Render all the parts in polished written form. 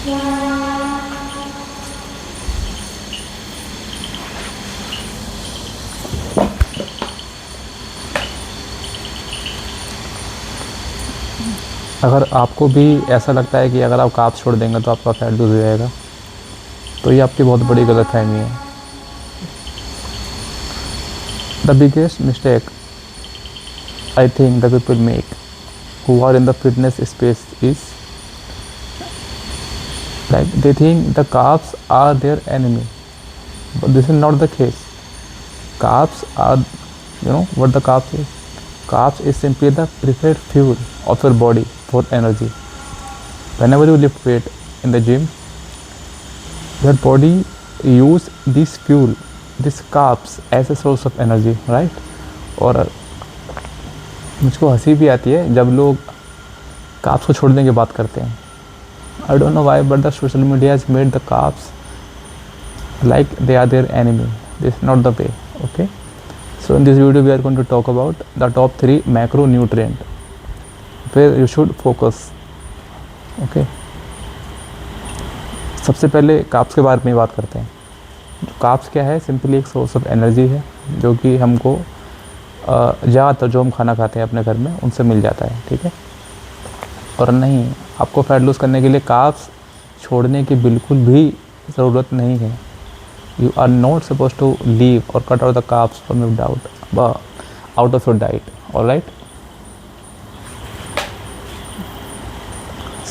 अगर आपको भी ऐसा लगता है कि अगर आप कार्ब्स छोड़ देंगे तो आपका फैट लूज़ हो जाएगा, तो ये आपकी बहुत बड़ी गलतफ़हमी है। The biggest mistake I think the people make who are in the fitness space is like they think the carbs are their enemy, but this is not the case. Carbs are, you know what the carbs is? Carbs is simply the preferred fuel of your body for energy. Whenever you lift weight in the gym, your body use this fuel, this carbs as a source of energy, right? और मुझको हंसी भी आती है जब लोग carbs को छोड़ने की बात करते हैं। I don't know why, but the social media has made the carbs like they are their enemy. This is not the way. Okay, so in this video we are going to talk about the top 3 macronutrient where you should focus. Okay, सबसे पहले carbs के बारे में बात करते हैं। Carbs क्या है? सिंपली एक सोर्स ऑफ एनर्जी है जो कि हमको ज़्यादातर जो हम खाना खाते हैं अपने घर में उनसे मिल जाता है। ठीक है, और नहीं, आपको फैट लूज़ करने के लिए कार्ब्स छोड़ने की बिल्कुल भी ज़रूरत नहीं है। You are not supposed to leave or cut out the carbs from your out of your diet. All right.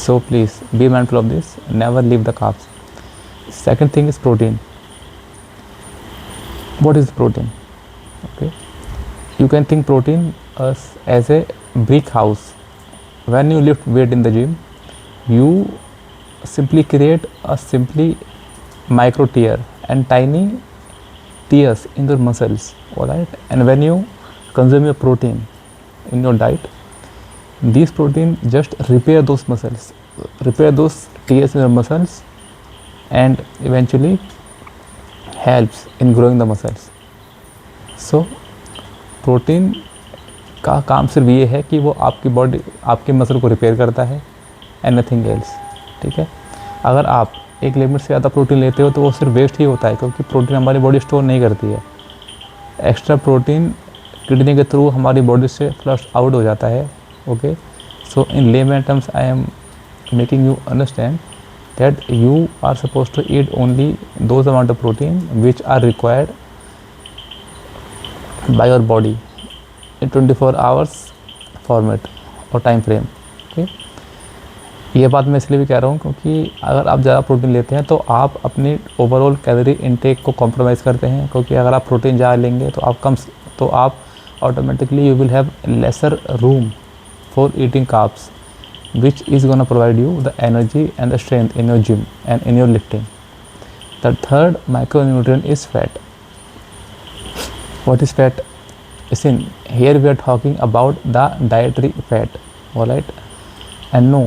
So please be mindful of this. Never leave the carbs. Second thing is protein. What is protein? Okay. You can think protein as a brick house. When you lift weight in the gym, you simply create a micro tear and tiny tears in your muscles. All right, and when you consume your protein in your diet, these protein just repair those muscles, repair those tears in your muscles, and eventually helps in growing the muscles. So protein का काम सिर्फ ये है कि वो आपकी body, आपके muscle को रिपेयर करता है, एंड नथिंग एल्स। ठीक है, अगर आप एक लिमिट से ज़्यादा प्रोटीन लेते हो तो वो सिर्फ वेस्ट ही होता है, क्योंकि प्रोटीन हमारी बॉडी स्टोर नहीं करती है। एक्स्ट्रा प्रोटीन किडनी के थ्रू हमारी बॉडी से फ्लश आउट हो जाता है। Okay, so in layman terms I am making you understand that you are suppose to eat only those amount of protein which are required by your body in 24 hours format और time frame. Okay, ये बात मैं इसलिए भी कह रहा हूँ क्योंकि अगर आप ज़्यादा प्रोटीन लेते हैं तो आप अपनी ओवरऑल कैलोरी इनटेक को कॉम्प्रोमाइज़ करते हैं, क्योंकि अगर आप प्रोटीन ज़्यादा लेंगे तो आप automatically you will have laser room for eating carbs which is gonna provide you the energy and the strength in your gym and in your lifting. The third micronutrient is fat. What is fat? Listen, here we are talking about the dietary fat. All right, and no,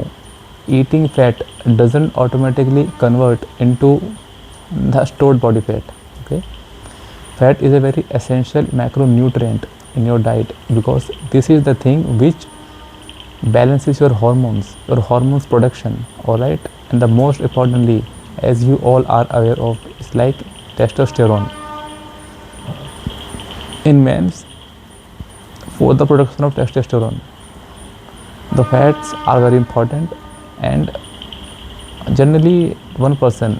eating fat doesn't automatically convert into the stored body fat. Okay, fat is a very essential macronutrient in your diet because this is the thing which balances your hormones production. All right, and the most importantly, as you all are aware of, is like testosterone in men's. For the production of testosterone, the fats are very important, and generally one person,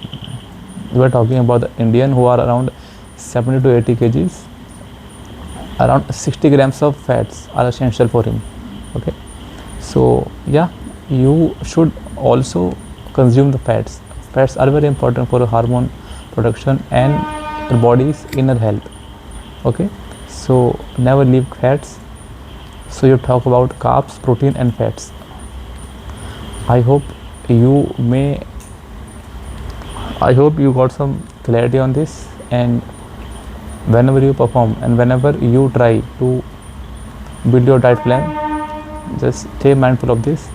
we are talking about the Indian who are around 70 to 80 kgs, around 60 grams of fats are essential for him. Okay, so yeah, you should also consume the fats. Fats are very important for hormone production and your body's inner health. Okay, so never leave fats. So you talk about carbs, protein and fats. I hope you got some clarity on this, and whenever you perform and whenever you try to build your diet plan, just stay mindful of this,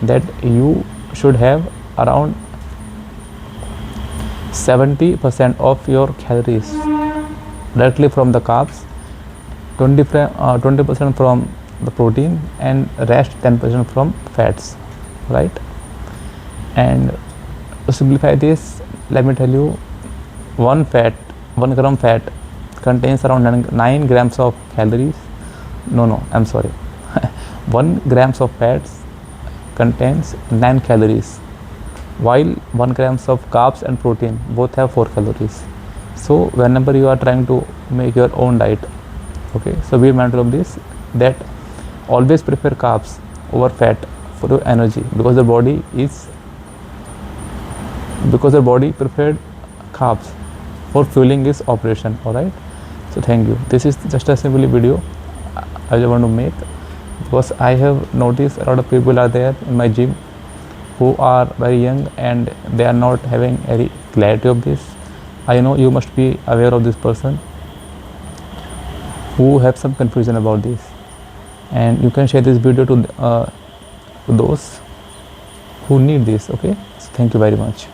that you should have around 70% of your calories directly from the carbs, 20% from the protein, and rest 10% from fats, right? And To simplify this, let me tell you, 1 gram fat contains around 9 grams of calories. No, I'm sorry. 1 grams of fats contains 9 calories, while 1 grams of carbs and protein both have 4 calories. So whenever you are trying to make your own diet, okay, so be mindful of this, that always prefer carbs over fat for your energy, because the body preferred carbs for fueling its operation. All right, so thank you. This is just a simple video I just want to make, because I have noticed a lot of people are there in my gym who are very young and they are not having any clarity of this. I know you must be aware of this person who have some confusion about this, and you can share this video to those who need this. Okay, so thank you very much.